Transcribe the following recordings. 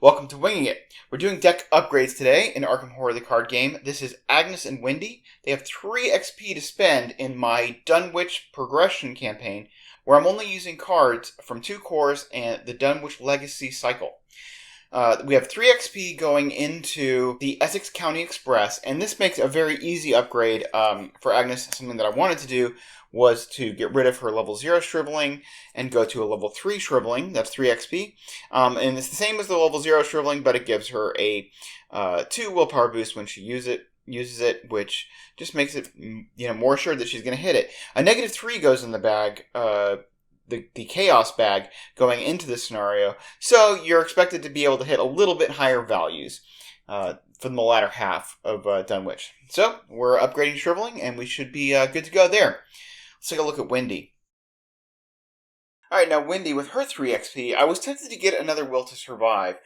Welcome to Winging It. We're doing deck upgrades today in Arkham Horror the card game. This is Agnes and Wendy. They have 3 XP to spend in my Dunwich progression campaign, where I'm only using cards from 2 cores and the Dunwich Legacy cycle. We have 3 XP going into the Essex County Express, and this makes a very easy upgrade for Agnes. Something that I wanted to do was to get rid of her level 0 Shriveling and go to a level 3 Shriveling. That's 3 XP. And it's the same as the level 0 Shriveling, but it gives her a 2 willpower boost when she uses it, which just makes it more assured that she's going to hit it. A negative 3 goes in the bag, the chaos bag going into this scenario, so you're expected to be able to hit a little bit higher values for the latter half of Dunwich. So we're upgrading Shriveling, and we should be good to go there. Let's take a look at Wendy. Alright, now Wendy, with her 3 XP, I was tempted to get another Will to Survive,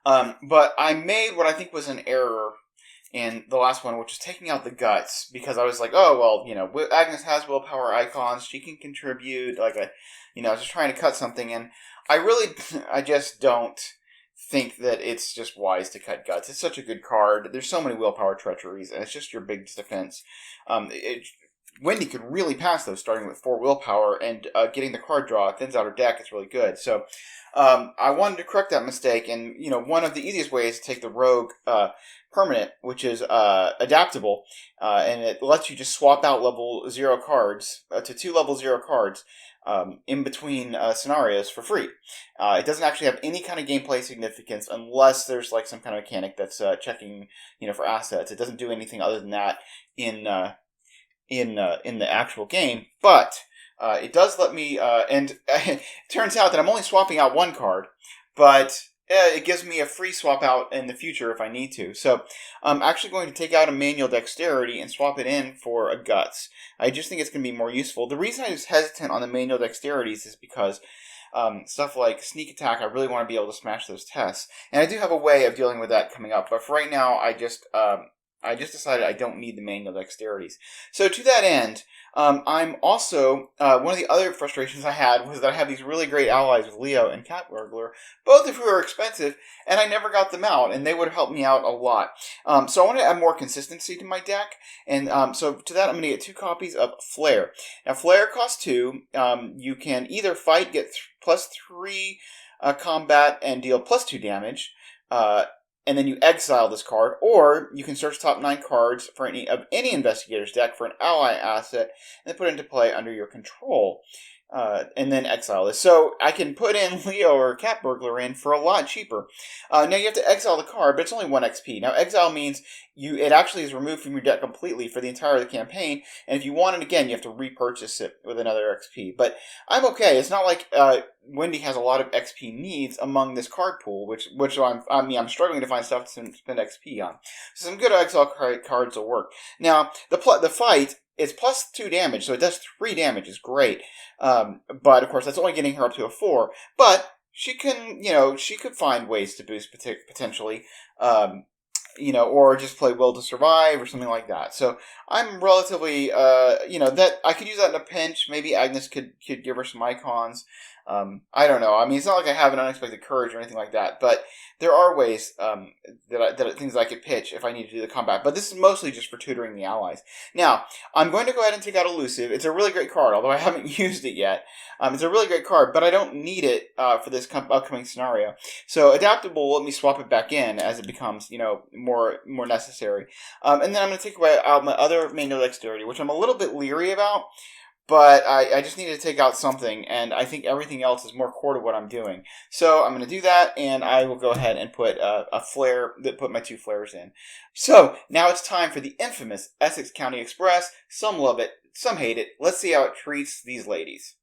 but I made what I think was an error in the last one, which is taking out the guts, because I was like, oh, well, Agnes has willpower icons, she can contribute, I was just trying to cut something, and I just don't think that it's just wise to cut guts. It's such a good card. There's so many willpower treacheries, and it's just your biggest defense. Wendy could really pass those, starting with 4 willpower, and getting the card draw, it thins out her deck, it's really good. So I wanted to correct that mistake, and one of the easiest ways is to take the Rogue permanent, which is adaptable, and it lets you just swap out level 0 cards to 2 level 0 cards in between scenarios for free. It doesn't actually have any kind of gameplay significance unless there's some kind of mechanic that's checking for assets. It doesn't do anything other than that in the actual game, but it does let me, and it turns out that I'm only swapping out 1 card, but it gives me a free swap out in the future if I need to. So I'm actually going to take out a manual dexterity and swap it in for a guts. I just think it's going to be more useful. The reason I was hesitant on the manual dexterities is because stuff like sneak attack, I really want to be able to smash those tests. And I do have a way of dealing with that coming up, but for right now, I just decided I don't need the manual dexterities. So to that end, I'm also, one of the other frustrations I had was that I have these really great allies with Leo and Cat Burglar, both of who are expensive, and I never got them out, and they would have helped me out a lot. So I want to add more consistency to my deck, and so to that I'm going to get 2 copies of Flare. Now Flare costs 2. You can either fight, get +3 combat, and deal +2 damage, and then you exile this card, or you can search top 9 cards for any investigator's deck for an ally asset, and then put it into play under your control, and then exile this. So I can put in Leo or Cat Burglar in for a lot cheaper. Now you have to exile the card, but it's only 1 XP. Now exile means it actually is removed from your deck completely for the entire of the campaign, and if you want it again, you have to repurchase it with another XP. But I'm okay. It's not like Wendy has a lot of XP needs among this card pool, which I'm struggling to find stuff to spend XP on. So some good exile cards will work. Now the fight is +2 damage, so it does 3 damage. Is great, but of course that's only getting her up to a 4. But she can, she could find ways to boost potentially. Or just play Will to Survive or something like that. So I'm relatively, that I could use that in a pinch. Maybe Agnes could give her some icons. I don't know. I mean, it's not like I have an unexpected courage or anything like that, but there are ways things I could pitch if I need to do the combat. But this is mostly just for tutoring the allies. Now, I'm going to go ahead and take out Elusive. It's a really great card, although I haven't used it yet. It's a really great card, but I don't need it for this upcoming scenario. So Adaptable will let me swap it back in as it becomes, more necessary. And then I'm going to take out my other manual dexterity, which I'm a little bit leery about. But I just needed to take out something, and I think everything else is more core to what I'm doing. So I'm going to do that, and I will go ahead and put a flare, put my 2 flares in. So now it's time for the infamous Essex County Express. Some love it, some hate it. Let's see how it treats these ladies.